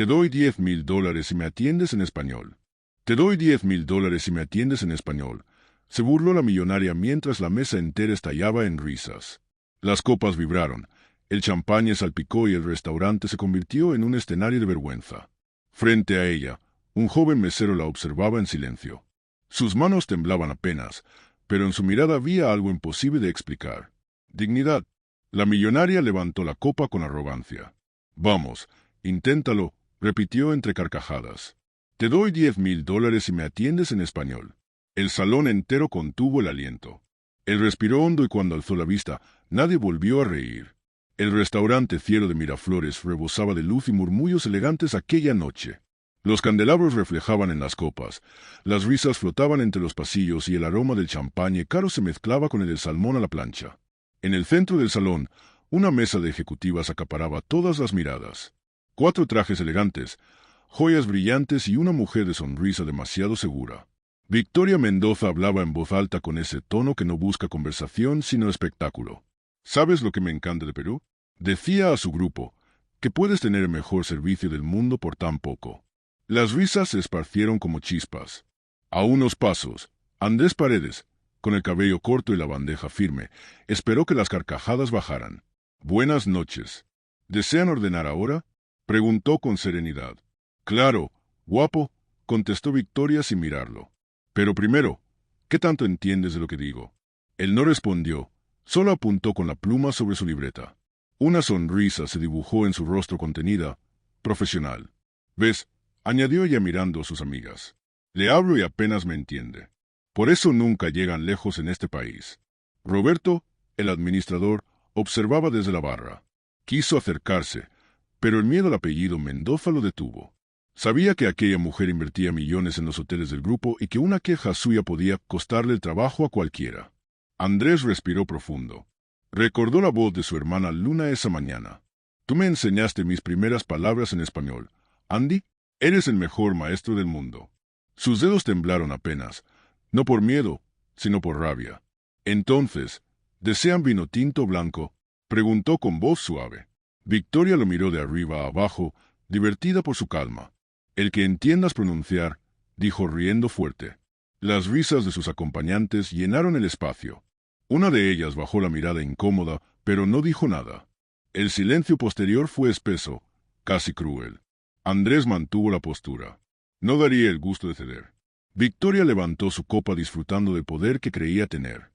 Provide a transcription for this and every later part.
Te doy $10,000 si me atiendes en español. Te doy $10,000 si me atiendes en español. Se burló la millonaria mientras la mesa entera estallaba en risas. Las copas vibraron, el champaña salpicó y el restaurante se convirtió en un escenario de vergüenza. Frente a ella, un joven mesero la observaba en silencio. Sus manos temblaban apenas, pero en su mirada había algo imposible de explicar. Dignidad. La millonaria levantó la copa con arrogancia. Vamos, inténtalo, repitió entre carcajadas. Te doy $10,000 si me atiendes en español. El salón entero contuvo el aliento. Él respiró hondo y cuando alzó la vista, nadie volvió a reír. El restaurante fiero de Miraflores rebosaba de luz y murmullos elegantes aquella noche. Los candelabros reflejaban en las copas, las risas flotaban entre los pasillos y el aroma del champagne caro se mezclaba con el del salmón a la plancha. En el centro del salón, una mesa de ejecutivas acaparaba todas las miradas. 4 trajes elegantes, joyas brillantes y una mujer de sonrisa demasiado segura. Victoria Mendoza hablaba en voz alta con ese tono que no busca conversación sino espectáculo. ¿Sabes lo que me encanta de Perú? Decía a su grupo, que puedes tener el mejor servicio del mundo por tan poco. Las risas se esparcieron como chispas. A unos pasos, Andrés Paredes, con el cabello corto y la bandeja firme, esperó que las carcajadas bajaran. Buenas noches. ¿Desean ordenar ahora? Preguntó con serenidad. Claro, guapo, contestó Victoria sin mirarlo. Pero primero, ¿qué tanto entiendes de lo que digo? Él no respondió, solo apuntó con la pluma sobre su libreta. Una sonrisa se dibujó en su rostro contenida, profesional. ¿Ves? Añadió ella mirando a sus amigas. Le hablo y apenas me entiende. Por eso nunca llegan lejos en este país. Roberto, el administrador, observaba desde la barra. Quiso acercarse, pero el miedo al apellido Mendoza lo detuvo. Sabía que aquella mujer invertía millones en los hoteles del grupo y que una queja suya podía costarle el trabajo a cualquiera. Andrés respiró profundo. Recordó la voz de su hermana Luna esa mañana. Tú me enseñaste mis primeras palabras en español. Andy, eres el mejor maestro del mundo. Sus dedos temblaron apenas, no por miedo, sino por rabia. Entonces, ¿desean vino tinto o blanco? Preguntó con voz suave. Victoria lo miró de arriba a abajo, divertida por su calma. El que entiendas pronunciar, dijo riendo fuerte. Las risas de sus acompañantes llenaron el espacio. Una de ellas bajó la mirada incómoda, pero no dijo nada. El silencio posterior fue espeso, casi cruel. Andrés mantuvo la postura. No daría el gusto de ceder. Victoria levantó su copa disfrutando del poder que creía tener.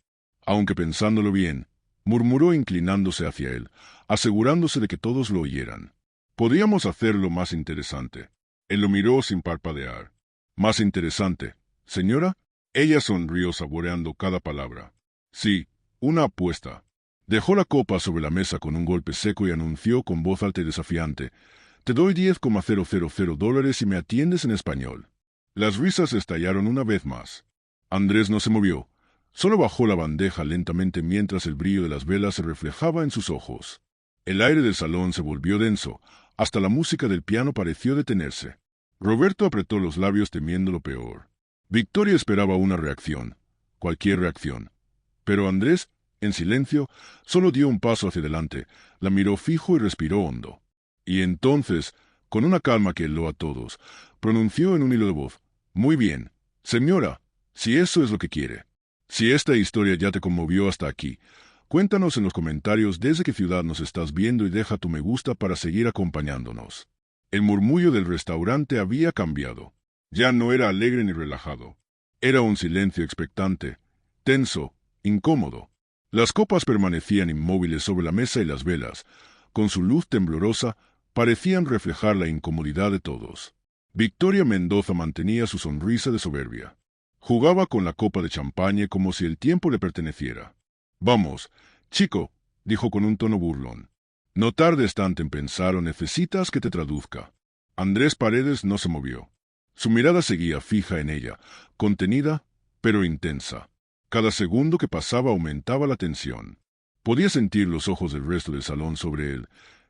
Aunque pensándolo bien, murmuró inclinándose hacia él, asegurándose de que todos lo oyeran. Podríamos hacerlo más interesante. Él lo miró sin parpadear. ¿Más interesante, señora? Ella sonrió saboreando cada palabra. Sí, una apuesta. Dejó la copa sobre la mesa con un golpe seco y anunció con voz alta y desafiante. Te doy $10,000 si me atiendes en español. Las risas estallaron una vez más. Andrés no se movió. Solo bajó la bandeja lentamente mientras el brillo de las velas se reflejaba en sus ojos. El aire del salón se volvió denso, hasta la música del piano pareció detenerse. Roberto apretó los labios temiendo lo peor. Victoria esperaba una reacción, cualquier reacción. Pero Andrés, en silencio, solo dio un paso hacia adelante, la miró fijo y respiró hondo. Y entonces, con una calma que heló a todos, pronunció en un hilo de voz, «Muy bien, señora, si eso es lo que quiere. Si esta historia ya te conmovió hasta aquí, cuéntanos en los comentarios desde qué ciudad nos estás viendo y deja tu me gusta para seguir acompañándonos». El murmullo del restaurante había cambiado. Ya no era alegre ni relajado. Era un silencio expectante, tenso, incómodo. Las copas permanecían inmóviles sobre la mesa y las velas, con su luz temblorosa, parecían reflejar la incomodidad de todos. Victoria Mendoza mantenía su sonrisa de soberbia. Jugaba con la copa de champaña como si el tiempo le perteneciera. «Vamos, chico», dijo con un tono burlón. «No tardes tanto en pensar o necesitas que te traduzca». Andrés Paredes no se movió. Su mirada seguía fija en ella, contenida, pero intensa. Cada segundo que pasaba aumentaba la tensión. Podía sentir los ojos del resto del salón sobre él.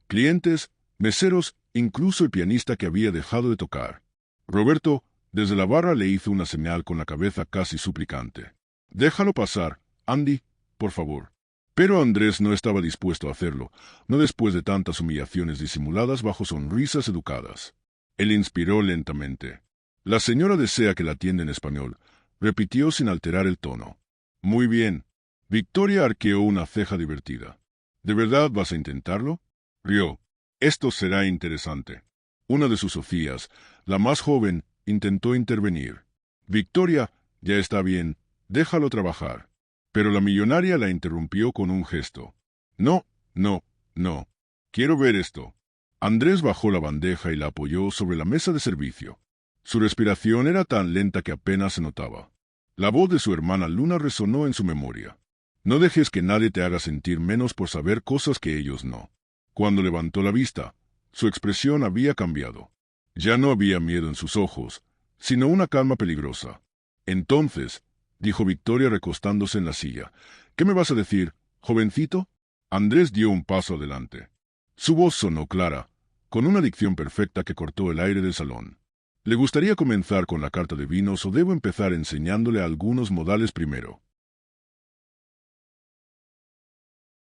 Clientes, meseros, incluso el pianista que había dejado de tocar. Roberto, desde la barra le hizo una señal con la cabeza casi suplicante. «Déjalo pasar, Andy, por favor». Pero Andrés no estaba dispuesto a hacerlo, no después de tantas humillaciones disimuladas bajo sonrisas educadas. Él inspiró lentamente. La señora desea que la atienda en español, repitió sin alterar el tono. Muy bien. Victoria arqueó una ceja divertida. ¿De verdad vas a intentarlo? Rió. Esto será interesante. Una de sus Sofías, la más joven, intentó intervenir. Victoria, ya está bien, déjalo trabajar. Pero la millonaria la interrumpió con un gesto. No, no, no. Quiero ver esto. Andrés bajó la bandeja y la apoyó sobre la mesa de servicio. Su respiración era tan lenta que apenas se notaba. La voz de su hermana Luna resonó en su memoria. No dejes que nadie te haga sentir menos por saber cosas que ellos no. Cuando levantó la vista, su expresión había cambiado. Ya no había miedo en sus ojos, sino una calma peligrosa. Entonces, dijo Victoria recostándose en la silla, ¿qué me vas a decir, jovencito? Andrés dio un paso adelante. Su voz sonó clara, con una dicción perfecta que cortó el aire del salón. ¿Le gustaría comenzar con la carta de vinos o debo empezar enseñándole algunos modales primero?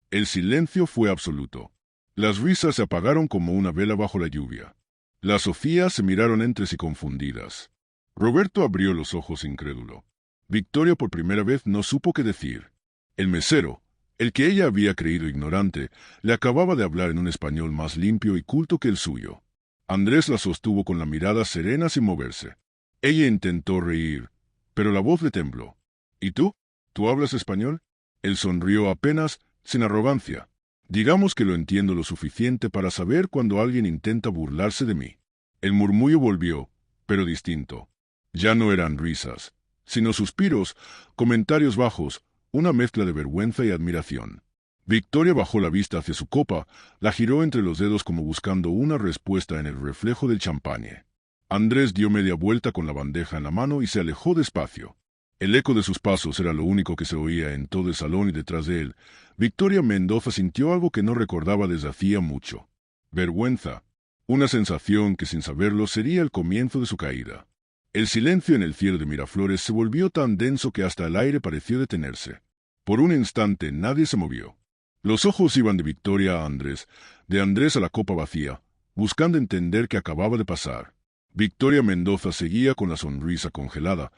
El silencio fue absoluto. Las risas se apagaron como una vela bajo la lluvia. Las Sofías se miraron entre sí confundidas. Roberto abrió los ojos incrédulo. Victoria por primera vez no supo qué decir. El mesero, el que ella había creído ignorante, le acababa de hablar en un español más limpio y culto que el suyo. Andrés la sostuvo con la mirada serena sin moverse. Ella intentó reír, pero la voz le tembló. ¿Y tú? ¿Tú hablas español? Él sonrió apenas, sin arrogancia. Digamos que lo entiendo lo suficiente para saber cuando alguien intenta burlarse de mí. El murmullo volvió, pero distinto. Ya no eran risas, sino suspiros, comentarios bajos, una mezcla de vergüenza y admiración. Victoria bajó la vista hacia su copa, la giró entre los dedos como buscando una respuesta en el reflejo del champagne. Andrés dio media vuelta con la bandeja en la mano y se alejó despacio. El eco de sus pasos era lo único que se oía en todo el salón y detrás de él, Victoria Mendoza sintió algo que no recordaba desde hacía mucho. Vergüenza. Una sensación que sin saberlo sería el comienzo de su caída. El silencio en el cielo de Miraflores se volvió tan denso que hasta el aire pareció detenerse. Por un instante nadie se movió. Los ojos iban de Victoria a Andrés, de Andrés a la copa vacía, buscando entender qué acababa de pasar. Victoria Mendoza seguía con la sonrisa congelada,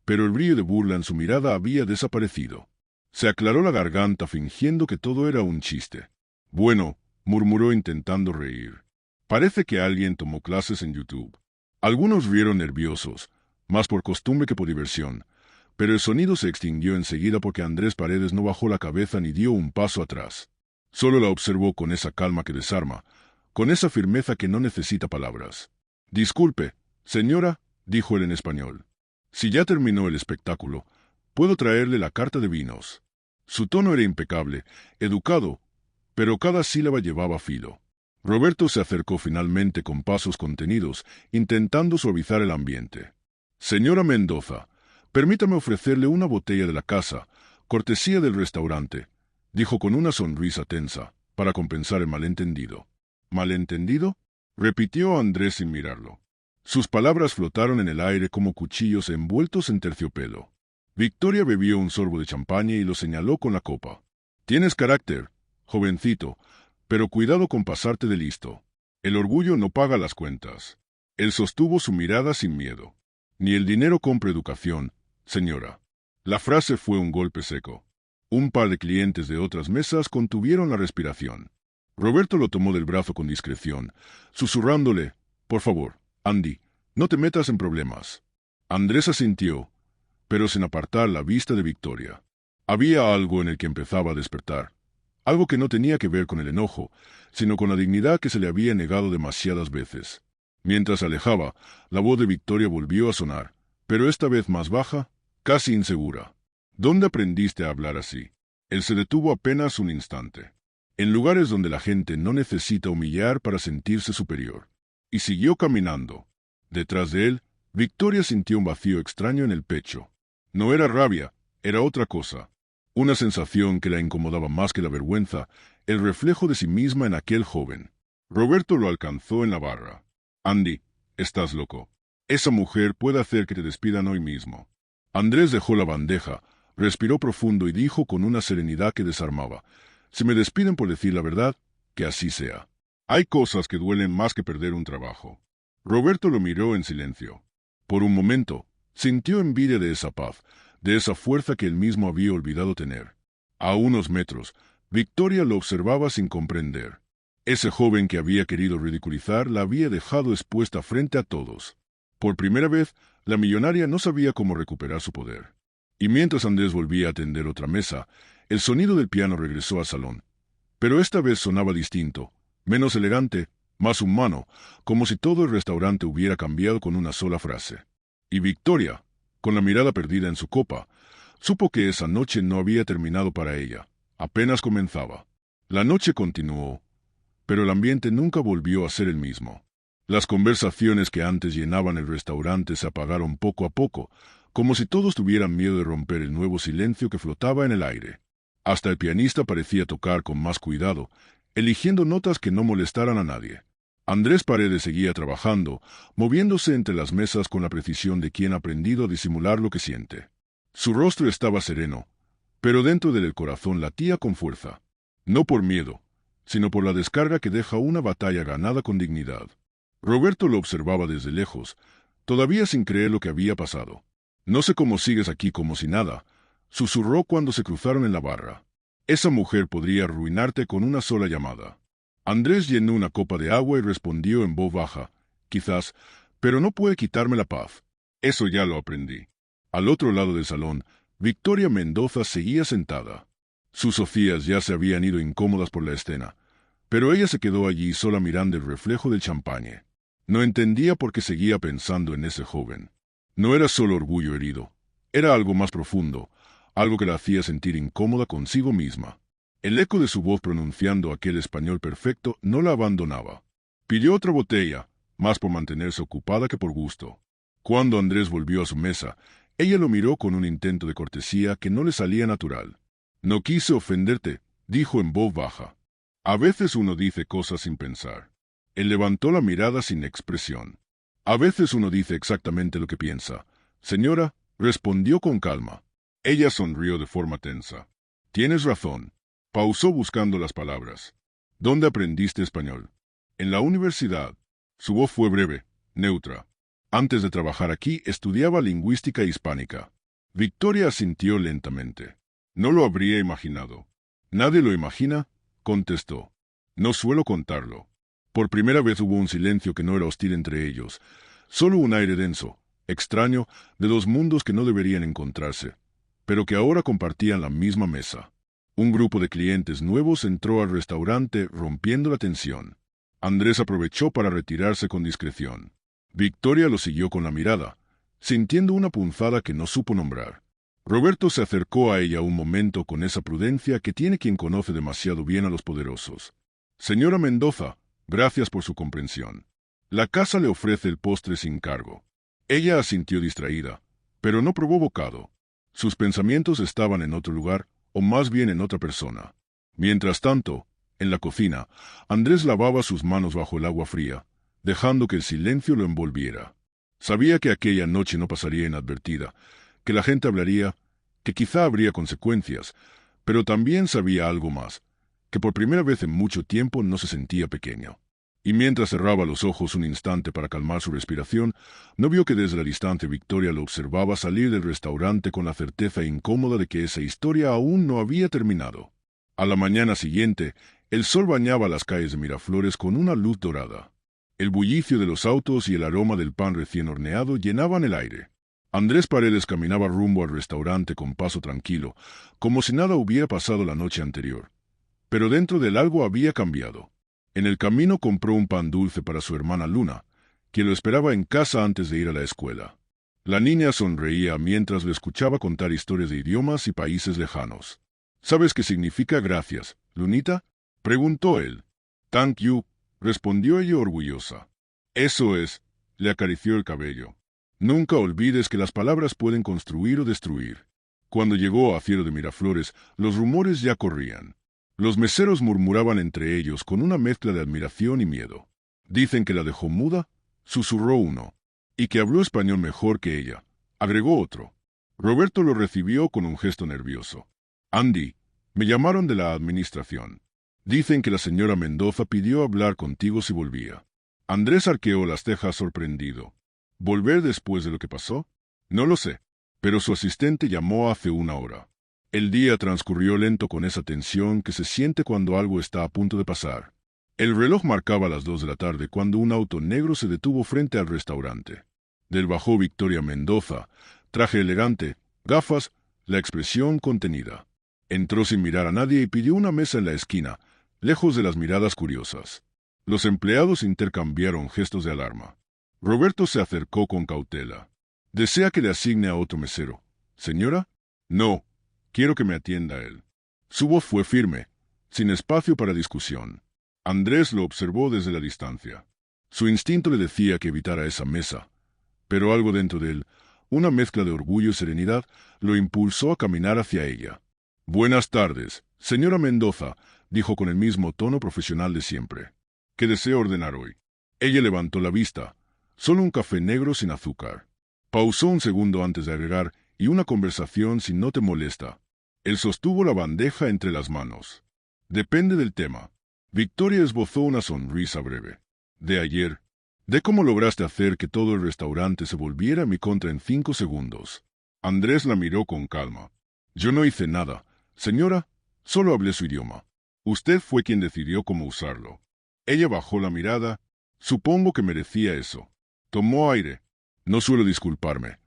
pero el brillo de burla en su mirada había desaparecido. Se aclaró la garganta fingiendo que todo era un chiste. Bueno, murmuró intentando reír. Parece que alguien tomó clases en YouTube. Algunos rieron nerviosos, más por costumbre que por diversión, pero el sonido se extinguió enseguida porque Andrés Paredes no bajó la cabeza ni dio un paso atrás. Solo la observó con esa calma que desarma, con esa firmeza que no necesita palabras. Disculpe, señora, dijo él en español. Si ya terminó el espectáculo, puedo traerle la carta de vinos. Su tono era impecable, educado, pero cada sílaba llevaba filo. Roberto se acercó finalmente con pasos contenidos, intentando suavizar el ambiente. Señora Mendoza, permítame ofrecerle una botella de la casa, cortesía del restaurante, dijo con una sonrisa tensa, para compensar el malentendido. ¿Malentendido? Repitió Andrés sin mirarlo. Sus palabras flotaron en el aire como cuchillos envueltos en terciopelo. Victoria bebió un sorbo de champaña y lo señaló con la copa. Tienes carácter, jovencito, pero cuidado con pasarte de listo. El orgullo no paga las cuentas. Él sostuvo su mirada sin miedo. Ni el dinero compra educación, señora. La frase fue un golpe seco. Un par de clientes de otras mesas contuvieron la respiración. Roberto lo tomó del brazo con discreción, susurrándole, por favor, Andy, no te metas en problemas. Andrés asintió, pero sin apartar la vista de Victoria. Había algo en el que empezaba a despertar, algo que no tenía que ver con el enojo, sino con la dignidad que se le había negado demasiadas veces. Mientras se alejaba, la voz de Victoria volvió a sonar, pero esta vez más baja, casi insegura. ¿Dónde aprendiste a hablar así? Él se detuvo apenas un instante. En lugares donde la gente no necesita humillar para sentirse superior. Y siguió caminando. Detrás de él, Victoria sintió un vacío extraño en el pecho. No era rabia, era otra cosa. Una sensación que la incomodaba más que la vergüenza, el reflejo de sí misma en aquel joven. Roberto lo alcanzó en la barra. Andy, estás loco. Esa mujer puede hacer que te despidan hoy mismo. Andrés dejó la bandeja, respiró profundo y dijo con una serenidad que desarmaba. Si me despiden por decir la verdad, que así sea. Hay cosas que duelen más que perder un trabajo. Roberto lo miró en silencio. Por un momento, sintió envidia de esa paz, de esa fuerza que él mismo había olvidado tener. A unos metros, Victoria lo observaba sin comprender. Ese joven que había querido ridiculizar la había dejado expuesta frente a todos. Por primera vez, la millonaria no sabía cómo recuperar su poder. Y mientras Andrés volvía a atender otra mesa, el sonido del piano regresó al salón. Pero esta vez sonaba distinto, menos elegante, más humano, como si todo el restaurante hubiera cambiado con una sola frase. Y Victoria, con la mirada perdida en su copa, supo que esa noche no había terminado para ella, apenas comenzaba. La noche continuó, pero el ambiente nunca volvió a ser el mismo. Las conversaciones que antes llenaban el restaurante se apagaron poco a poco, como si todos tuvieran miedo de romper el nuevo silencio que flotaba en el aire. Hasta el pianista parecía tocar con más cuidado, eligiendo notas que no molestaran a nadie. Andrés Paredes seguía trabajando, moviéndose entre las mesas con la precisión de quien ha aprendido a disimular lo que siente. Su rostro estaba sereno, pero dentro del corazón latía con fuerza. No por miedo, sino por la descarga que deja una batalla ganada con dignidad. Roberto lo observaba desde lejos, todavía sin creer lo que había pasado. «No sé cómo sigues aquí como si nada», susurró cuando se cruzaron en la barra. «Esa mujer podría arruinarte con una sola llamada». Andrés llenó una copa de agua y respondió en voz baja, «Quizás, pero no puede quitarme la paz. Eso ya lo aprendí». Al otro lado del salón, Victoria Mendoza seguía sentada. Sus Sofías ya se habían ido incómodas por la escena, pero ella se quedó allí sola mirando el reflejo del champagne. No entendía por qué seguía pensando en ese joven. No era solo orgullo herido, era algo más profundo, algo que la hacía sentir incómoda consigo misma. El eco de su voz pronunciando aquel español perfecto no la abandonaba. Pidió otra botella, más por mantenerse ocupada que por gusto. Cuando Andrés volvió a su mesa, ella lo miró con un intento de cortesía que no le salía natural. «No quise ofenderte», dijo en voz baja. «A veces uno dice cosas sin pensar». Él levantó la mirada sin expresión. «A veces uno dice exactamente lo que piensa». «Señora», respondió con calma. Ella sonrió de forma tensa. «Tienes razón». Pausó buscando las palabras. «¿Dónde aprendiste español?» «En la universidad». Su voz fue breve, neutra. «Antes de trabajar aquí, estudiaba lingüística hispánica». Victoria asintió lentamente. «No lo habría imaginado». «¿Nadie lo imagina?», contestó. «No suelo contarlo». Por primera vez hubo un silencio que no era hostil entre ellos, solo un aire denso, extraño, de dos mundos que no deberían encontrarse, pero que ahora compartían la misma mesa. Un grupo de clientes nuevos entró al restaurante rompiendo la tensión. Andrés aprovechó para retirarse con discreción. Victoria lo siguió con la mirada, sintiendo una punzada que no supo nombrar. Roberto se acercó a ella un momento con esa prudencia que tiene quien conoce demasiado bien a los poderosos. «Señora Mendoza, gracias por su comprensión. La casa le ofrece el postre sin cargo». Ella asintió distraída, pero no probó bocado. Sus pensamientos estaban en otro lugar, o más bien en otra persona. Mientras tanto, en la cocina, Andrés lavaba sus manos bajo el agua fría, dejando que el silencio lo envolviera. Sabía que aquella noche no pasaría inadvertida, que la gente hablaría, que quizá habría consecuencias, pero también sabía algo más, que por primera vez en mucho tiempo no se sentía pequeño. Y mientras cerraba los ojos un instante para calmar su respiración, no vio que desde la distancia Victoria lo observaba salir del restaurante con la certeza incómoda de que esa historia aún no había terminado. A la mañana siguiente, el sol bañaba las calles de Miraflores con una luz dorada. El bullicio de los autos y el aroma del pan recién horneado llenaban el aire. Andrés Paredes caminaba rumbo al restaurante con paso tranquilo, como si nada hubiera pasado la noche anterior. Pero dentro del algo había cambiado. En el camino compró un pan dulce para su hermana Luna, quien lo esperaba en casa antes de ir a la escuela. La niña sonreía mientras le escuchaba contar historias de idiomas y países lejanos. «¿Sabes qué significa gracias, Lunita?», preguntó él. «Thank you», respondió ella orgullosa. «Eso es», le acarició el cabello. «Nunca olvides que las palabras pueden construir o destruir». Cuando llegó a Fiero de Miraflores, los rumores ya corrían. Los meseros murmuraban entre ellos con una mezcla de admiración y miedo. «Dicen que la dejó muda», susurró uno. «Y que habló español mejor que ella», agregó otro. Roberto lo recibió con un gesto nervioso. «Andy, me llamaron de la administración. Dicen que la señora Mendoza pidió hablar contigo si volvía». Andrés arqueó las cejas sorprendido. ¿Volver después de lo que pasó? No lo sé, pero su asistente llamó hace una hora. El día transcurrió lento con esa tensión que se siente cuando algo está a punto de pasar. El reloj marcaba las 2 de la tarde cuando un auto negro se detuvo frente al restaurante. Del bajó Victoria Mendoza, traje elegante, gafas, la expresión contenida. Entró sin mirar a nadie y pidió una mesa en la esquina, lejos de las miradas curiosas. Los empleados intercambiaron gestos de alarma. Roberto se acercó con cautela. ¿Desea que le asigne a otro mesero? ¿Señora? No, quiero que me atienda él. Su voz fue firme, sin espacio para discusión. Andrés lo observó desde la distancia. Su instinto le decía que evitara esa mesa, pero algo dentro de él, una mezcla de orgullo y serenidad, lo impulsó a caminar hacia ella. Buenas tardes, señora Mendoza, dijo con el mismo tono profesional de siempre. ¿Qué desea ordenar hoy? Ella levantó la vista. Solo un café negro sin azúcar. Pausó un segundo antes de agregar, y una conversación si no te molesta. Él sostuvo la bandeja entre las manos. Depende del tema. Victoria esbozó una sonrisa breve. De ayer. De cómo lograste hacer que todo el restaurante se volviera a mi contra en 5 segundos. Andrés la miró con calma. Yo no hice nada, señora, solo hablé su idioma. Usted fue quien decidió cómo usarlo. Ella bajó la mirada. Supongo que merecía eso. Tomó aire. No suelo disculparme,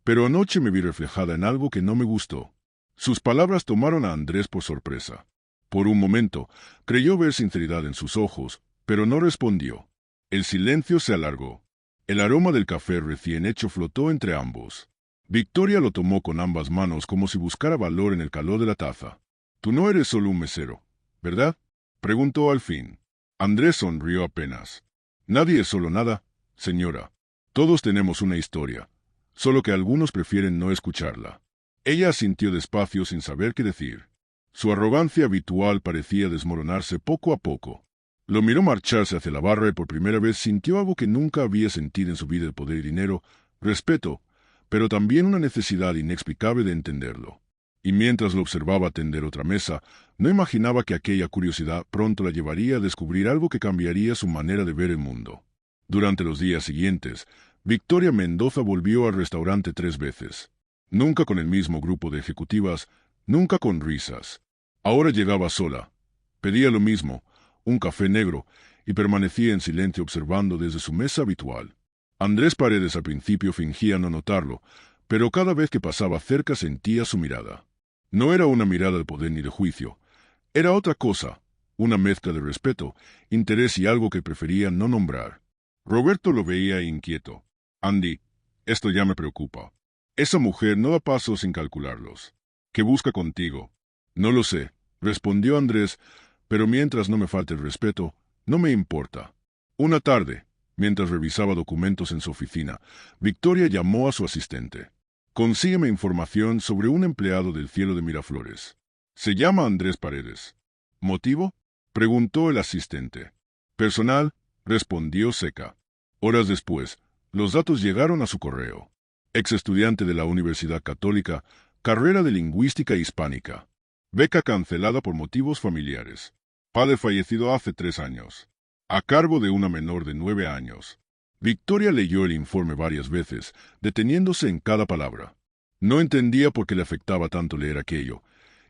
pero anoche me vi reflejada en algo que no me gustó. Sus palabras tomaron a Andrés por sorpresa. Por un momento, creyó ver sinceridad en sus ojos, pero no respondió. El silencio se alargó. El aroma del café recién hecho flotó entre ambos. Victoria lo tomó con ambas manos como si buscara valor en el calor de la taza. Tú no eres solo un mesero, ¿verdad? Preguntó al fin. Andrés sonrió apenas. Nadie es solo nada, señora. Todos tenemos una historia, solo que algunos prefieren no escucharla. Ella asintió despacio sin saber qué decir. Su arrogancia habitual parecía desmoronarse poco a poco. Lo miró marcharse hacia la barra y por primera vez sintió algo que nunca había sentido en su vida: el poder y dinero, respeto, pero también una necesidad inexplicable de entenderlo. Y mientras lo observaba atender otra mesa, no imaginaba que aquella curiosidad pronto la llevaría a descubrir algo que cambiaría su manera de ver el mundo. Durante los días siguientes, Victoria Mendoza volvió al restaurante 3 veces. Nunca con el mismo grupo de ejecutivas, nunca con risas. Ahora llegaba sola. Pedía lo mismo, un café negro, y permanecía en silencio observando desde su mesa habitual. Andrés Paredes al principio fingía no notarlo, pero cada vez que pasaba cerca sentía su mirada. No era una mirada de poder ni de juicio. Era otra cosa, una mezcla de respeto, interés y algo que prefería no nombrar. Roberto lo veía inquieto. Andy, esto ya me preocupa. Esa mujer no da pasos sin calcularlos. ¿Qué busca contigo? No lo sé, respondió Andrés, pero mientras no me falte el respeto, no me importa. Una tarde, mientras revisaba documentos en su oficina, Victoria llamó a su asistente. Consígueme información sobre un empleado del Cielo de Miraflores. Se llama Andrés Paredes. ¿Motivo? Preguntó el asistente. Personal, respondió seca. Horas después, los datos llegaron a su correo. Ex estudiante de la Universidad Católica, carrera de Lingüística Hispánica. Beca cancelada por motivos familiares. Padre fallecido hace 3 años. A cargo de una menor de 9 años. Victoria leyó el informe varias veces, deteniéndose en cada palabra. No entendía por qué le afectaba tanto leer aquello.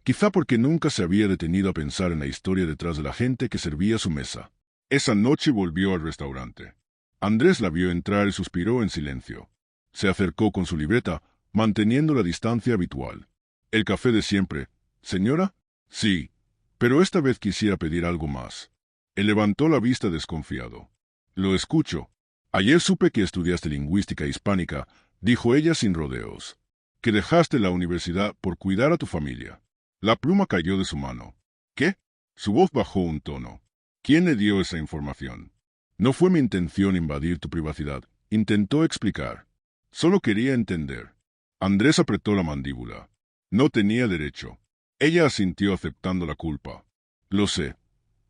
Quizá porque nunca se había detenido a pensar en la historia detrás de la gente que servía su mesa. Esa noche volvió al restaurante. Andrés la vio entrar y suspiró en silencio. Se acercó con su libreta, manteniendo la distancia habitual. ¿El café de siempre, señora? Sí, pero esta vez quisiera pedir algo más. Él levantó la vista desconfiado. Lo escucho. Ayer supe que estudiaste lingüística hispánica, dijo ella sin rodeos. Que dejaste la universidad por cuidar a tu familia. La pluma cayó de su mano. ¿Qué? Su voz bajó un tono. ¿Quién le dio esa información? No fue mi intención invadir tu privacidad, intentó explicar. Solo quería entender. Andrés apretó la mandíbula. No tenía derecho. Ella asintió aceptando la culpa. Lo sé,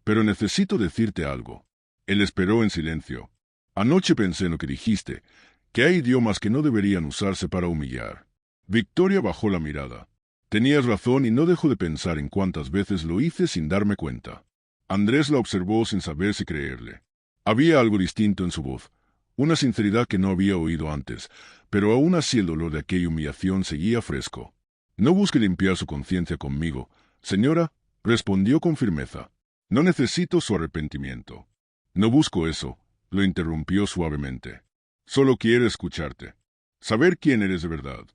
pero necesito decirte algo. Él esperó en silencio. Anoche pensé en lo que dijiste, que hay idiomas que no deberían usarse para humillar. Victoria bajó la mirada. Tenías razón y no dejo de pensar en cuántas veces lo hice sin darme cuenta. Andrés la observó sin saber si creerle. Había algo distinto en su voz, una sinceridad que no había oído antes, pero aún así el dolor de aquella humillación seguía fresco. No busque limpiar su conciencia conmigo, señora, respondió con firmeza. No necesito su arrepentimiento. No busco eso, lo interrumpió suavemente. Solo quiero escucharte. Saber quién eres de verdad.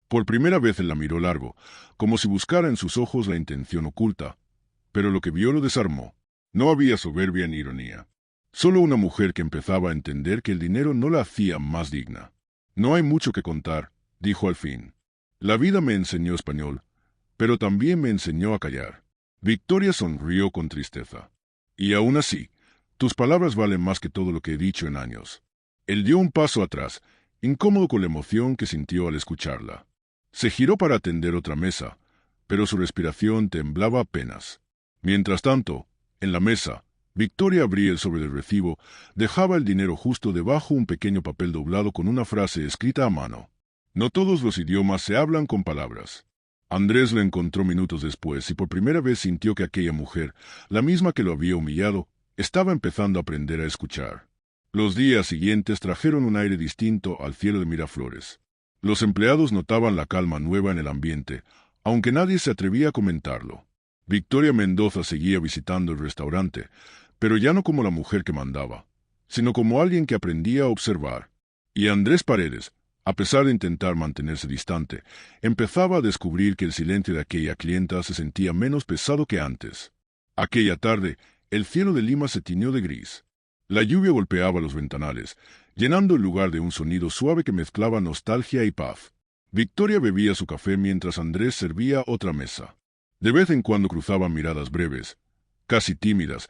Por primera vez él la miró largo, como si buscara en sus ojos la intención oculta, pero lo que vio lo desarmó. No había soberbia ni ironía. Solo una mujer que empezaba a entender que el dinero no la hacía más digna. No hay mucho que contar, dijo al fin. La vida me enseñó español, pero también me enseñó a callar. Victoria sonrió con tristeza. Y aún así, tus palabras valen más que todo lo que he dicho en años. Él dio un paso atrás, incómodo con la emoción que sintió al escucharla. Se giró para atender otra mesa, pero su respiración temblaba apenas. Mientras tanto, en la mesa, Victoria abría el sobre del recibo, dejaba el dinero justo debajo un pequeño papel doblado con una frase escrita a mano. No todos los idiomas se hablan con palabras. Andrés la encontró minutos después y por primera vez sintió que aquella mujer, la misma que lo había humillado, estaba empezando a aprender a escuchar. Los días siguientes trajeron un aire distinto al cielo de Miraflores. Los empleados notaban la calma nueva en el ambiente, aunque nadie se atrevía a comentarlo. Victoria Mendoza seguía visitando el restaurante, pero ya no como la mujer que mandaba, sino como alguien que aprendía a observar. Y Andrés Paredes, a pesar de intentar mantenerse distante, empezaba a descubrir que el silencio de aquella clienta se sentía menos pesado que antes. Aquella tarde, el cielo de Lima se tiñó de gris. La lluvia golpeaba los ventanales, llenando el lugar de un sonido suave que mezclaba nostalgia y paz. Victoria bebía su café mientras Andrés servía otra mesa. De vez en cuando cruzaban miradas breves, casi tímidas,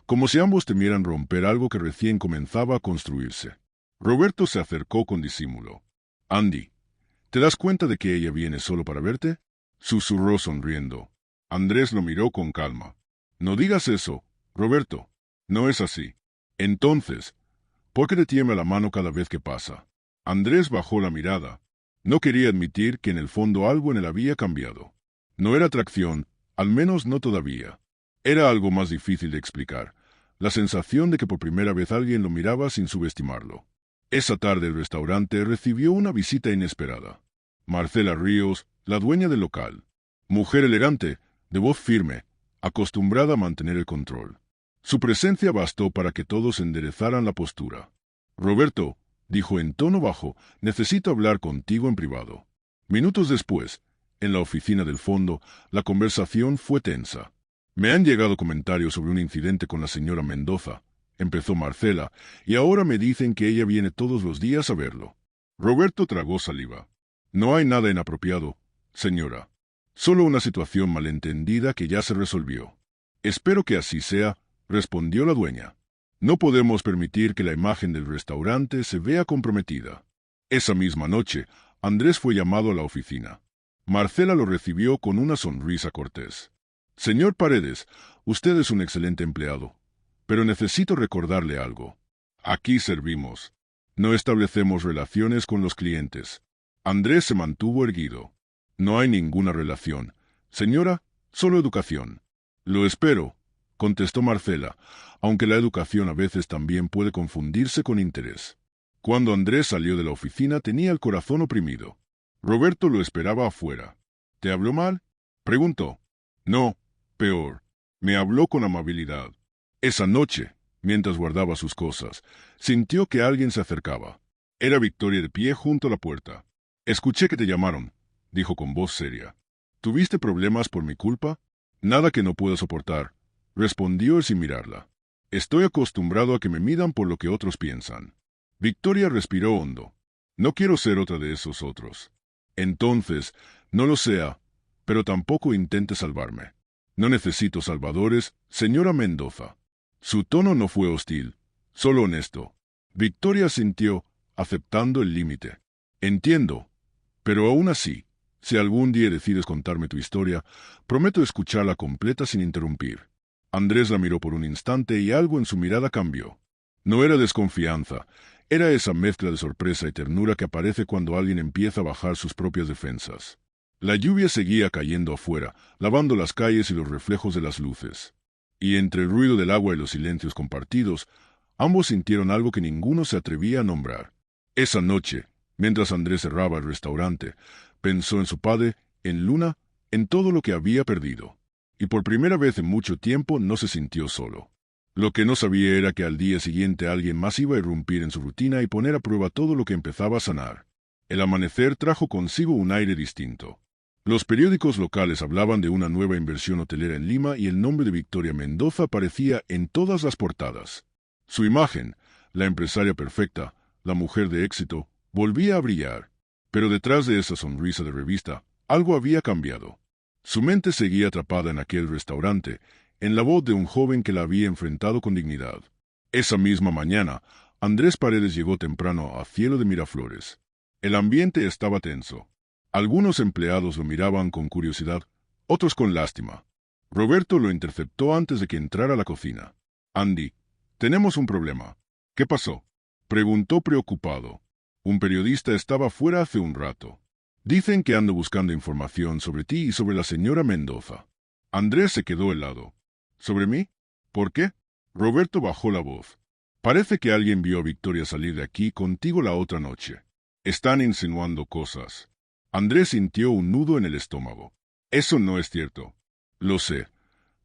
como si ambos temieran romper algo que recién comenzaba a construirse. Roberto se acercó con disimulo. «Andy, ¿te das cuenta de que ella viene solo para verte?», susurró sonriendo. Andrés lo miró con calma. «No digas eso, Roberto. No es así». «Entonces, ¿por qué te tiembla la mano cada vez que pasa?». Andrés bajó la mirada. No quería admitir que en el fondo algo en él había cambiado. No era atracción, al menos no todavía. Era algo más difícil de explicar, la sensación de que por primera vez alguien lo miraba sin subestimarlo. Esa tarde el restaurante recibió una visita inesperada. Marcela Ríos, la dueña del local. Mujer elegante, de voz firme, acostumbrada a mantener el control. Su presencia bastó para que todos enderezaran la postura. «Roberto», dijo en tono bajo, «necesito hablar contigo en privado». Minutos después, en la oficina del fondo, la conversación fue tensa. «Me han llegado comentarios sobre un incidente con la señora Mendoza», empezó Marcela, «y ahora me dicen que ella viene todos los días a verlo». Roberto tragó saliva. «No hay nada inapropiado, señora. Solo una situación malentendida que ya se resolvió». «Espero que así sea», respondió la dueña. «No podemos permitir que la imagen del restaurante se vea comprometida». Esa misma noche, Andrés fue llamado a la oficina. Marcela lo recibió con una sonrisa cortés. «Señor Paredes, usted es un excelente empleado, pero necesito recordarle algo. Aquí servimos. No establecemos relaciones con los clientes». Andrés se mantuvo erguido. «No hay ninguna relación, señora, solo educación». «Lo espero», contestó Marcela, aunque la educación a veces también puede confundirse con interés. Cuando Andrés salió de la oficina tenía el corazón oprimido. Roberto lo esperaba afuera. «¿Te habló mal?», preguntó. «No, peor. Me habló con amabilidad». Esa noche, mientras guardaba sus cosas, sintió que alguien se acercaba. Era Victoria de pie junto a la puerta. «Escuché que te llamaron», dijo con voz seria. «¿Tuviste problemas por mi culpa?». «Nada que no pueda soportar», respondió él sin mirarla. «Estoy acostumbrado a que me midan por lo que otros piensan». Victoria respiró hondo. «No quiero ser otra de esos otros». «Entonces, no lo sea, pero tampoco intente salvarme». «No necesito salvadores, señora Mendoza». Su tono no fue hostil, solo honesto. Victoria sintió, aceptando el límite. «Entiendo, pero aún así, si algún día decides contarme tu historia, prometo escucharla completa sin interrumpir». Andrés la miró por un instante y algo en su mirada cambió. No era desconfianza, era esa mezcla de sorpresa y ternura que aparece cuando alguien empieza a bajar sus propias defensas. La lluvia seguía cayendo afuera, lavando las calles y los reflejos de las luces. Y entre el ruido del agua y los silencios compartidos, Ambos sintieron algo que ninguno se atrevía a nombrar. Esa noche, mientras Andrés cerraba el restaurante, pensó en su padre, en Luna, en todo lo que había perdido. Y por primera vez en mucho tiempo no se sintió solo. Lo que no sabía era que al día siguiente alguien más iba a irrumpir en su rutina y poner a prueba todo lo que empezaba a sanar. El amanecer trajo consigo un aire distinto. Los periódicos locales hablaban de una nueva inversión hotelera en Lima y el nombre de Victoria Mendoza aparecía en todas las portadas. Su imagen, la empresaria perfecta, la mujer de éxito, volvía a brillar. Pero detrás de esa sonrisa de revista, algo había cambiado. Su mente seguía atrapada en aquel restaurante, en la voz de un joven que la había enfrentado con dignidad. Esa misma mañana, Andrés Paredes llegó temprano a Cielo de Miraflores. El ambiente estaba tenso. Algunos empleados lo miraban con curiosidad, otros con lástima. Roberto lo interceptó antes de que entrara a la cocina. «Andy, tenemos un problema». «¿Qué pasó?», preguntó preocupado. «Un periodista estaba fuera hace un rato. Dicen que ando buscando información sobre ti y sobre la señora Mendoza». Andrés se quedó helado. «¿Sobre mí? ¿Por qué?». Roberto bajó la voz. «Parece que alguien vio a Victoria salir de aquí contigo la otra noche. Están insinuando cosas». Andrés sintió un nudo en el estómago. «Eso no es cierto». «Lo sé,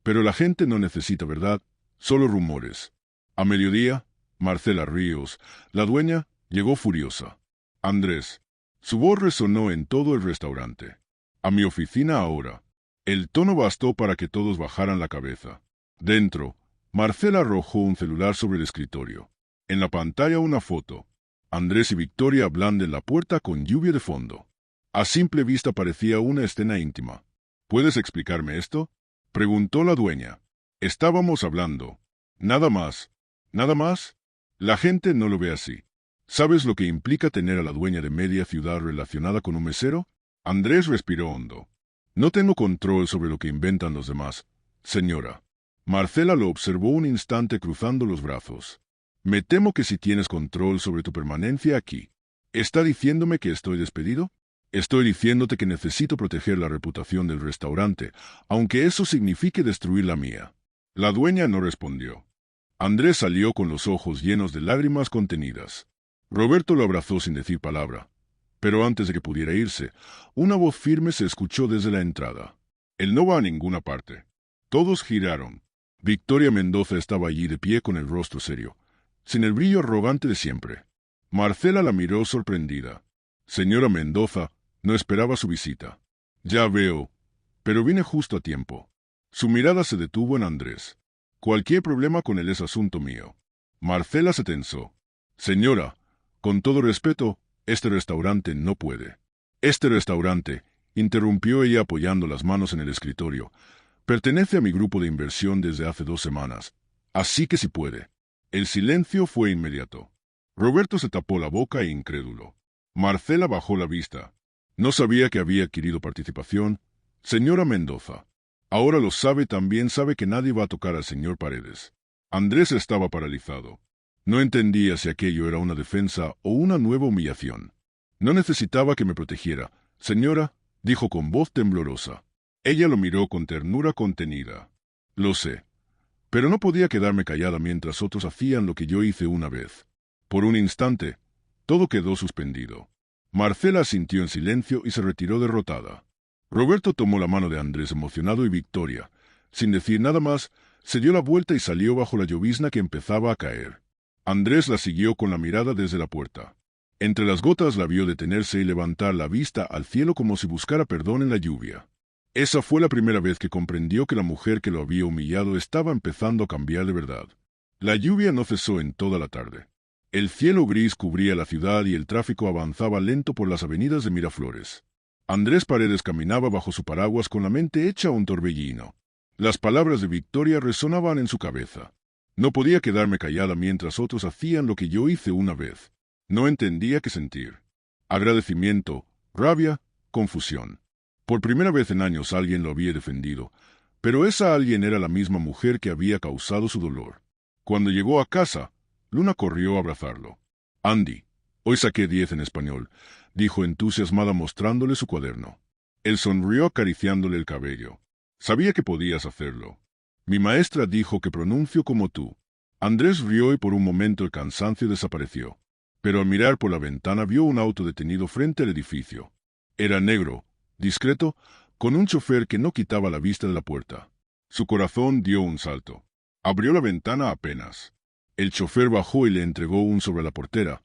pero la gente no necesita verdad, solo rumores». A mediodía, Marcela Ríos, la dueña, llegó furiosa. «Andrés». Su voz resonó en todo el restaurante. «A mi oficina ahora». El tono bastó para que todos bajaran la cabeza. Dentro, Marcela arrojó un celular sobre el escritorio. En la pantalla una foto. Andrés y Victoria hablando en la puerta con lluvia de fondo. A simple vista parecía una escena íntima. «¿Puedes explicarme esto?», preguntó la dueña. «Estábamos hablando. Nada más». «¿Nada más?». La gente no lo ve así. ¿Sabes lo que implica tener a la dueña de media ciudad relacionada con un mesero? Andrés respiró hondo. «No tengo control sobre lo que inventan los demás, señora». Marcela lo observó un instante cruzando los brazos. «Me temo que si tienes control sobre tu permanencia aquí». «¿Está diciéndome que estoy despedido?». «Estoy diciéndote que necesito proteger la reputación del restaurante, aunque eso signifique destruir la mía». La dueña no respondió. Andrés salió con los ojos llenos de lágrimas contenidas. Roberto lo abrazó sin decir palabra. Pero antes de que pudiera irse, una voz firme se escuchó desde la entrada. «Él no va a ninguna parte». Todos giraron. Victoria Mendoza estaba allí de pie con el rostro serio, sin el brillo arrogante de siempre. Marcela la miró sorprendida. «Señora Mendoza, no esperaba su visita». «Ya veo, pero vine justo a tiempo». Su mirada se detuvo en Andrés. «Cualquier problema con él es asunto mío». Marcela se tensó. «Señora, con todo respeto, este restaurante no puede». «Este restaurante», interrumpió ella apoyando las manos en el escritorio, «pertenece a mi grupo de inversión desde hace 2 semanas, así que sí puede». El silencio fue inmediato. Roberto se tapó la boca incrédulo. Marcela bajó la vista. «No sabía que había adquirido participación, señora Mendoza». «Ahora lo sabe, también sabe que nadie va a tocar al señor Paredes». Andrés estaba paralizado. No entendía si aquello era una defensa o una nueva humillación. «No necesitaba que me protegiera, señora», dijo con voz temblorosa. Ella lo miró con ternura contenida. «Lo sé, pero no podía quedarme callada mientras otros hacían lo que yo hice una vez». Por un instante, todo quedó suspendido. Marcela asintió en silencio y se retiró derrotada. Roberto tomó la mano de Andrés emocionado y Victoria, sin decir nada más, se dio la vuelta y salió bajo la llovizna que empezaba a caer. Andrés la siguió con la mirada desde la puerta. Entre las gotas la vio detenerse y levantar la vista al cielo como si buscara perdón en la lluvia. Esa fue la primera vez que comprendió que la mujer que lo había humillado estaba empezando a cambiar de verdad. La lluvia no cesó en toda la tarde. El cielo gris cubría la ciudad y el tráfico avanzaba lento por las avenidas de Miraflores. Andrés Paredes caminaba bajo su paraguas con la mente hecha un torbellino. Las palabras de Victoria resonaban en su cabeza. «No podía quedarme callada mientras otros hacían lo que yo hice una vez». No entendía qué sentir. Agradecimiento, rabia, confusión. Por primera vez en años alguien lo había defendido, pero esa alguien era la misma mujer que había causado su dolor. Cuando llegó a casa, Luna corrió a abrazarlo. «Andy, hoy saqué 10 en español», dijo entusiasmada mostrándole su cuaderno. Él sonrió acariciándole el cabello. «Sabía que podías hacerlo. Mi maestra dijo que pronuncio como tú». Andrés rió y por un momento el cansancio desapareció. Pero al mirar por la ventana vio un auto detenido frente al edificio. Era negro, discreto, con un chofer que no quitaba la vista de la puerta. Su corazón dio un salto. Abrió la ventana apenas. El chofer bajó y le entregó un sobre la portera,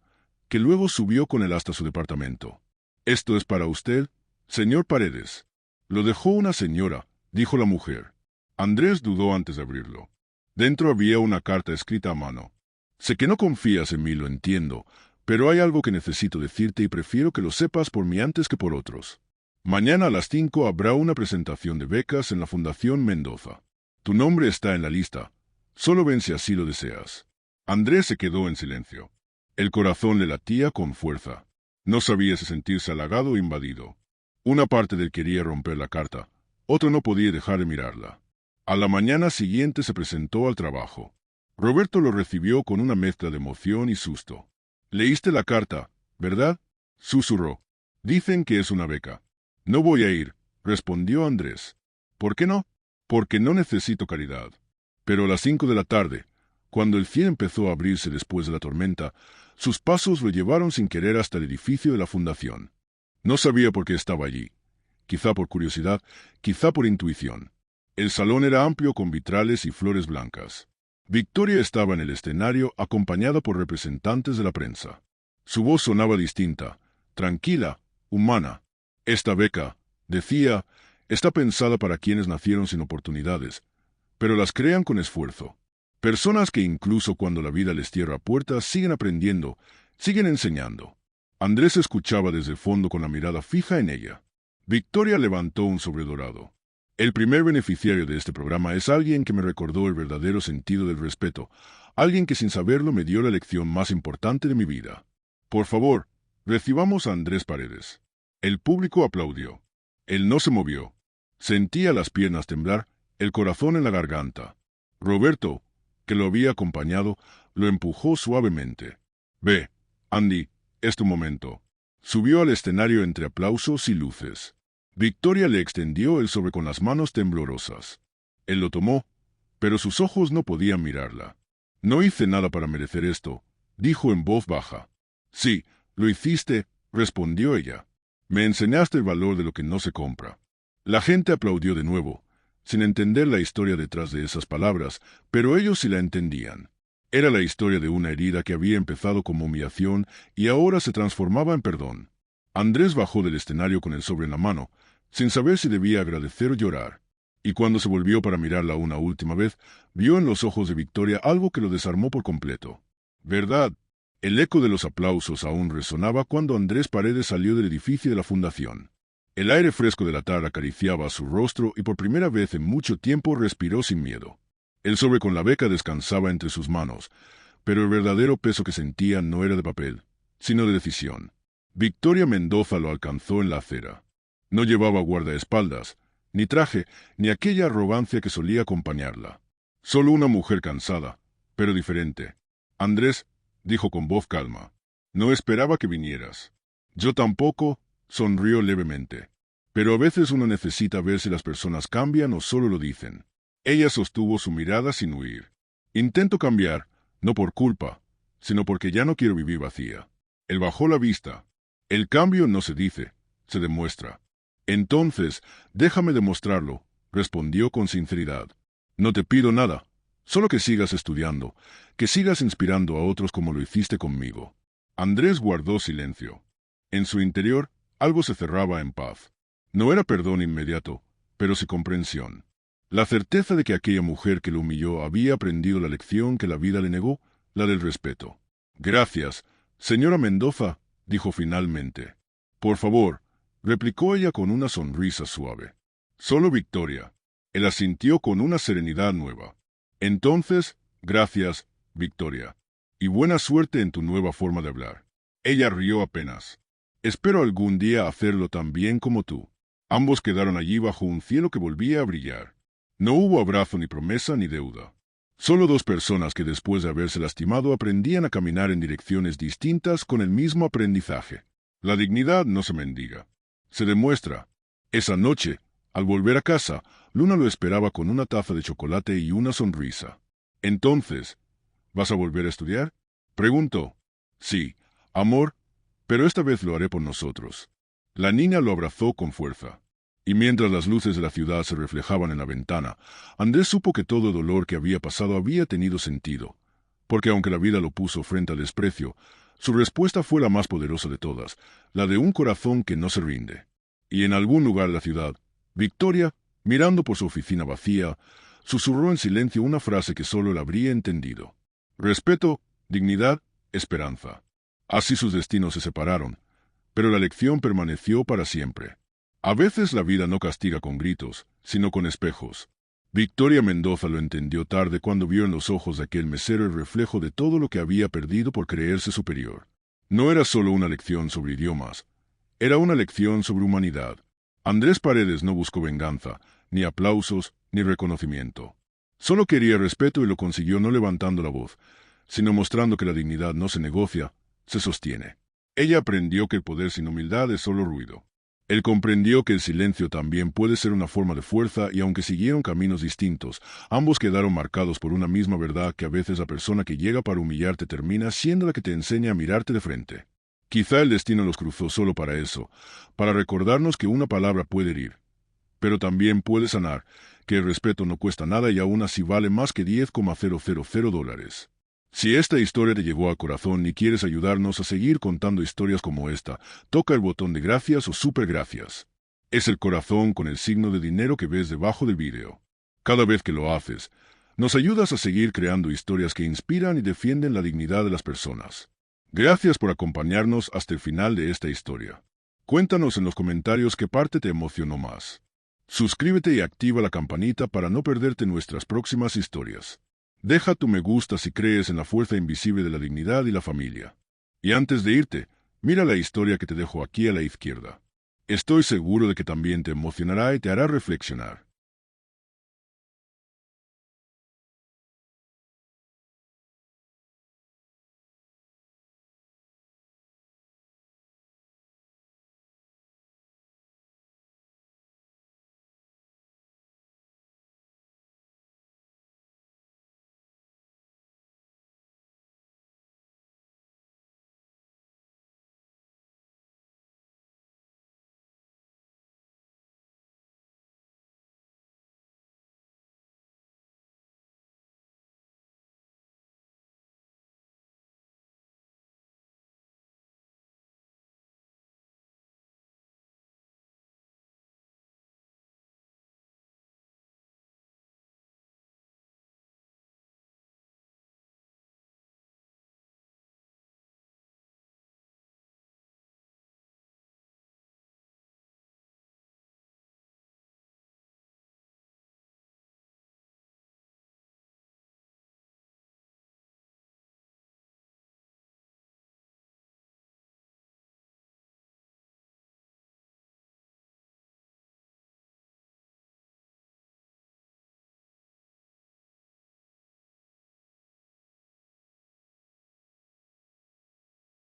que luego subió con él hasta su departamento. «Esto es para usted, señor Paredes». «Lo dejó una señora», dijo la mujer. Andrés dudó antes de abrirlo. Dentro había una carta escrita a mano. «Sé que no confías en mí, lo entiendo, pero hay algo que necesito decirte y prefiero que lo sepas por mí antes que por otros. Mañana a las 5 habrá una presentación de becas en la Fundación Mendoza. Tu nombre está en la lista. Solo ven si así lo deseas». Andrés se quedó en silencio. El corazón le latía con fuerza. No sabía si sentirse halagado o invadido. Una parte de él quería romper la carta, otra no podía dejar de mirarla. A la mañana siguiente se presentó al trabajo. Roberto lo recibió con una mezcla de emoción y susto. «Leíste la carta, ¿verdad?», susurró. «Dicen que es una beca». «No voy a ir», respondió Andrés. «¿Por qué no?». «Porque no necesito caridad». Pero a las 5 de la tarde, cuando el cielo empezó a abrirse después de la tormenta, sus pasos lo llevaron sin querer hasta el edificio de la fundación. No sabía por qué estaba allí. Quizá por curiosidad, quizá por intuición. El salón era amplio con vitrales y flores blancas. Victoria estaba en el escenario acompañada por representantes de la prensa. Su voz sonaba distinta, tranquila, humana. «Esta beca», decía, «está pensada para quienes nacieron sin oportunidades, pero las crean con esfuerzo. Personas que incluso cuando la vida les cierra puertas siguen aprendiendo, siguen enseñando». Andrés escuchaba desde el fondo con la mirada fija en ella. Victoria levantó un sobre dorado. «El primer beneficiario de este programa es alguien que me recordó el verdadero sentido del respeto, alguien que sin saberlo me dio la lección más importante de mi vida. Por favor, recibamos a Andrés Paredes». El público aplaudió. Él no se movió. Sentía las piernas temblar, el corazón en la garganta. Roberto, que lo había acompañado, lo empujó suavemente. «Ve, Andy, es tu momento». Subió al escenario entre aplausos y luces. Victoria le extendió el sobre con las manos temblorosas. Él lo tomó, pero sus ojos no podían mirarla. «No hice nada para merecer esto», dijo en voz baja. «Sí, lo hiciste», respondió ella. «Me enseñaste el valor de lo que no se compra». La gente aplaudió de nuevo, sin entender la historia detrás de esas palabras, pero ellos sí la entendían. Era la historia de una herida que había empezado como humillación y ahora se transformaba en perdón. Andrés bajó del escenario con el sobre en la mano, sin saber si debía agradecer o llorar. Y cuando se volvió para mirarla una última vez, vio en los ojos de Victoria algo que lo desarmó por completo. «¿Verdad?». El eco de los aplausos aún resonaba cuando Andrés Paredes salió del edificio de la fundación. El aire fresco de la tarde acariciaba su rostro y por primera vez en mucho tiempo respiró sin miedo. El sobre con la beca descansaba entre sus manos, pero el verdadero peso que sentía no era de papel, sino de decisión. Victoria Mendoza lo alcanzó en la acera. No llevaba guardaespaldas, ni traje, ni aquella arrogancia que solía acompañarla. Solo una mujer cansada, pero diferente. «Andrés», dijo con voz calma, «no esperaba que vinieras». «Yo tampoco», sonrió levemente. «Pero a veces uno necesita ver si las personas cambian o solo lo dicen». Ella sostuvo su mirada sin huir. «Intento cambiar, no por culpa, sino porque ya no quiero vivir vacía». Él bajó la vista. «El cambio no se dice, se demuestra». «Entonces, déjame demostrarlo», respondió con sinceridad. «No te pido nada, solo que sigas estudiando, que sigas inspirando a otros como lo hiciste conmigo». Andrés guardó silencio. En su interior, algo se cerraba en paz. No era perdón inmediato, pero sí comprensión. La certeza de que aquella mujer que lo humilló había aprendido la lección que la vida le negó, la del respeto. «Gracias, señora Mendoza», dijo finalmente. «Por favor», replicó ella con una sonrisa suave. «Solo Victoria». Él asintió con una serenidad nueva. «Entonces, gracias, Victoria. Y buena suerte en tu nueva forma de hablar». Ella rió apenas. «Espero algún día hacerlo tan bien como tú». Ambos quedaron allí bajo un cielo que volvía a brillar. No hubo abrazo ni promesa ni deuda. Solo dos personas que después de haberse lastimado aprendían a caminar en direcciones distintas con el mismo aprendizaje. La dignidad no se mendiga, se demuestra. Esa noche, al volver a casa, Luna lo esperaba con una taza de chocolate y una sonrisa. Entonces, ¿Vas a volver a estudiar? Preguntó. Sí, amor, pero esta vez lo haré por nosotros. La niña lo abrazó con fuerza. Y mientras las luces de la ciudad se reflejaban en la ventana, Andrés supo que todo el dolor que había pasado había tenido sentido, porque aunque la vida lo puso frente al desprecio, su respuesta fue la más poderosa de todas, la de un corazón que no se rinde. Y en algún lugar de la ciudad, Victoria, mirando por su oficina vacía, susurró en silencio una frase que solo él habría entendido. Respeto, dignidad, esperanza. Así sus destinos se separaron, pero la lección permaneció para siempre. A veces la vida no castiga con gritos, sino con espejos. Victoria Mendoza lo entendió tarde cuando vio en los ojos de aquel mesero el reflejo de todo lo que había perdido por creerse superior. No era solo una lección sobre idiomas, era una lección sobre humanidad. Andrés Paredes no buscó venganza, ni aplausos, ni reconocimiento. Solo quería respeto y lo consiguió no levantando la voz, sino mostrando que la dignidad no se negocia, se sostiene. Ella aprendió que el poder sin humildad es solo ruido. Él comprendió que el silencio también puede ser una forma de fuerza y aunque siguieron caminos distintos, ambos quedaron marcados por una misma verdad que a veces la persona que llega para humillarte termina siendo la que te enseña a mirarte de frente. Quizá el destino los cruzó solo para eso, para recordarnos que una palabra puede herir, pero también puede sanar, que el respeto no cuesta nada y aún así vale más que $10,000. Si esta historia te llegó al corazón y quieres ayudarnos a seguir contando historias como esta, toca el botón de gracias o super gracias. Es el corazón con el signo de dinero que ves debajo del vídeo. Cada vez que lo haces, nos ayudas a seguir creando historias que inspiran y defienden la dignidad de las personas. Gracias por acompañarnos hasta el final de esta historia. Cuéntanos en los comentarios qué parte te emocionó más. Suscríbete y activa la campanita para no perderte nuestras próximas historias. Deja tu me gusta si crees en la fuerza invisible de la dignidad y la familia. Y antes de irte, mira la historia que te dejo aquí a la izquierda. Estoy seguro de que también te emocionará y te hará reflexionar.